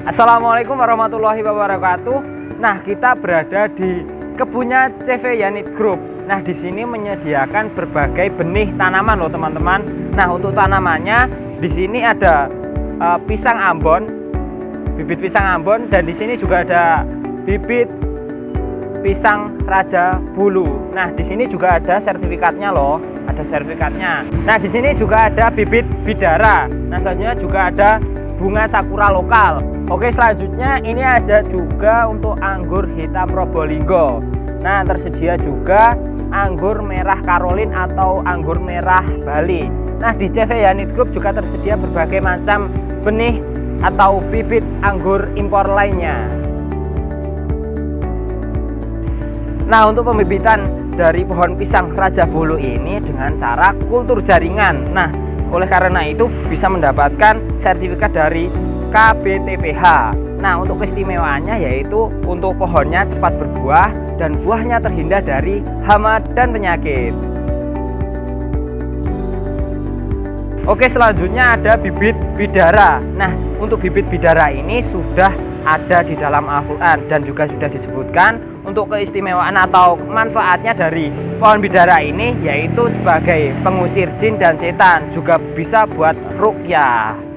Assalamualaikum warahmatullahi wabarakatuh. Nah, kita berada di kebunnya CV Yanit Group. Nah, di sini menyediakan berbagai benih tanaman loh teman-teman. Nah, untuk tanamannya di sini ada pisang Ambon, bibit pisang Ambon, dan di sini juga ada bibit pisang Raja Bulu. Nah, di sini juga ada sertifikatnya loh, ada sertifikatnya. Nah, di sini juga ada bibit bidara. Nah, selanjutnya juga ada bunga sakura lokal. Oke, selanjutnya ini ada juga untuk anggur hitam Probolinggo. Nah, tersedia juga anggur merah Karolin atau anggur merah Bali. Nah, di CV Yanit Group juga tersedia berbagai macam benih atau bibit anggur impor lainnya. Nah, untuk pembibitan dari pohon pisang Raja Bulu ini dengan cara kultur jaringan. Nah, oleh karena itu bisa mendapatkan sertifikat dari KBTPH. Nah, untuk keistimewaannya yaitu untuk pohonnya cepat berbuah dan buahnya terhindar dari hama dan penyakit. Oke, selanjutnya ada bibit bidara. Nah, untuk bibit bidara ini sudah ada di dalam Al-Quran dan juga sudah disebutkan untuk keistimewaan atau manfaatnya dari pohon bidara ini yaitu sebagai pengusir jin dan setan, juga bisa buat ruqyah.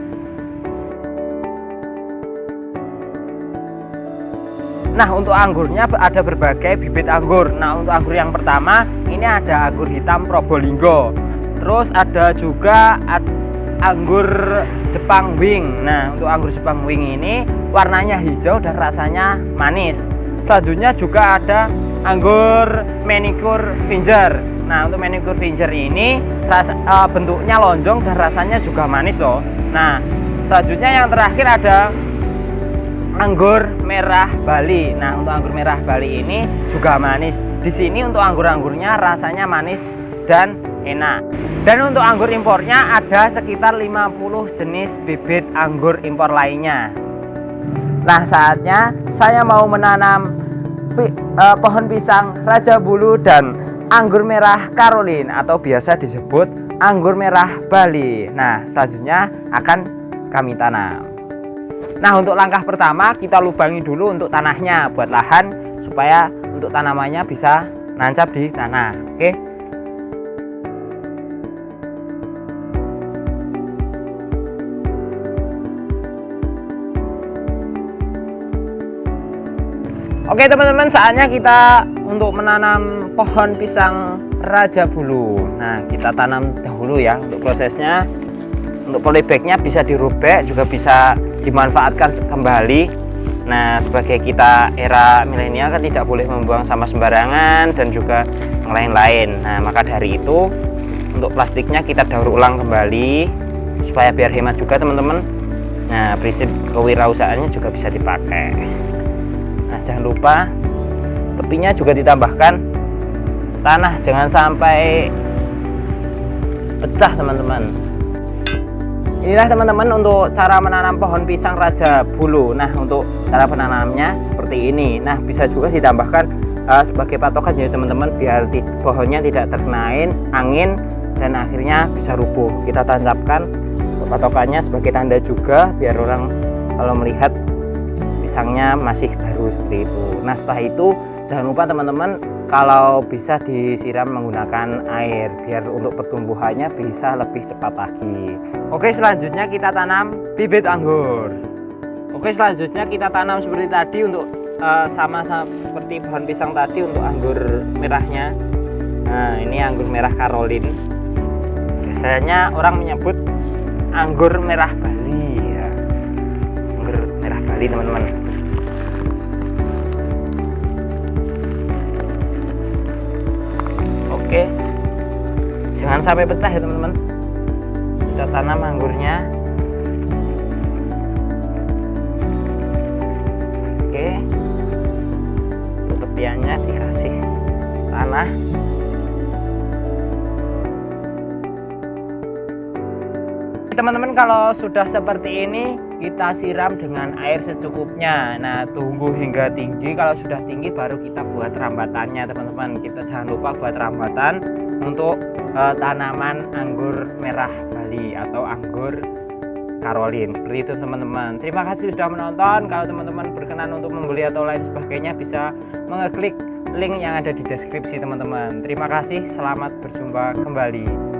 Nah, untuk anggurnya ada berbagai bibit anggur. Nah, untuk anggur yang pertama ini ada anggur hitam Probolinggo. Terus ada juga anggur Jepang Wing. Nah, untuk anggur Jepang Wing ini warnanya hijau dan rasanya manis. Selanjutnya juga ada anggur Manicure Finger. Nah, untuk Manicure Finger ini bentuknya lonjong dan rasanya juga manis loh. Nah, selanjutnya yang terakhir ada anggur merah Bali. Nah, untuk anggur merah Bali ini juga manis. Di sini untuk anggur-anggurnya rasanya manis dan enak. Dan untuk anggur impornya ada sekitar 50 jenis bibit anggur impor lainnya. Nah, saatnya saya mau menanam pohon pisang Raja Bulu dan anggur merah Karolin atau biasa disebut anggur merah Bali. Nah, selanjutnya akan kami tanam. Nah, untuk langkah pertama kita lubangi dulu untuk tanahnya buat lahan supaya untuk tanamannya bisa nancap di tanah. Oke. Oke teman-teman, saatnya kita untuk menanam pohon pisang Raja Bulu. Nah, kita tanam dahulu ya. Untuk prosesnya, untuk polybagnya bisa dirobek, juga bisa dimanfaatkan kembali. Nah, sebagai kita era milenial kan tidak boleh membuang sampah sembarangan dan juga yang lain-lain. Nah, maka dari itu untuk plastiknya kita daur ulang kembali supaya biar hemat juga teman-teman. Nah, prinsip kewirausahaannya juga bisa dipakai. Nah, jangan lupa tepinya juga ditambahkan tanah, jangan sampai pecah teman-teman. Inilah teman-teman untuk cara menanam pohon pisang Raja Bulu. Nah, untuk cara penanamnya seperti ini. Nah, bisa juga ditambahkan sebagai patokan ya teman-teman, biar pohonnya tidak terkena angin dan akhirnya bisa rubuh. Kita tancapkan patokannya sebagai tanda juga biar orang kalau melihat pisangnya masih baru seperti itu. Nah, setelah itu jangan lupa teman-teman kalau bisa disiram menggunakan air biar untuk pertumbuhannya bisa lebih cepat lagi. Oke, selanjutnya kita tanam bibit anggur. Oke, selanjutnya kita tanam seperti tadi untuk sama seperti pohon pisang tadi untuk anggur merahnya. Nah, ini anggur merah Karolin. Biasanya orang menyebut anggur merah Bali ya. Anggur merah Bali teman-teman. Oke, jangan sampai pecah ya teman-teman. Kita tanam anggurnya. Oke, untuk tepiannya dikasih tanah. Teman-teman, kalau sudah seperti ini kita siram dengan air secukupnya. Nah, tunggu hingga tinggi. Kalau sudah tinggi baru kita buat rambatannya teman-teman. Kita jangan lupa buat rambatan untuk tanaman anggur merah Bali atau anggur Caroline. Seperti itu teman-teman. Terima kasih sudah menonton. Kalau teman-teman berkenan untuk membeli atau lain sebagainya, bisa mengeklik link yang ada di deskripsi teman-teman. Terima kasih, selamat berjumpa kembali.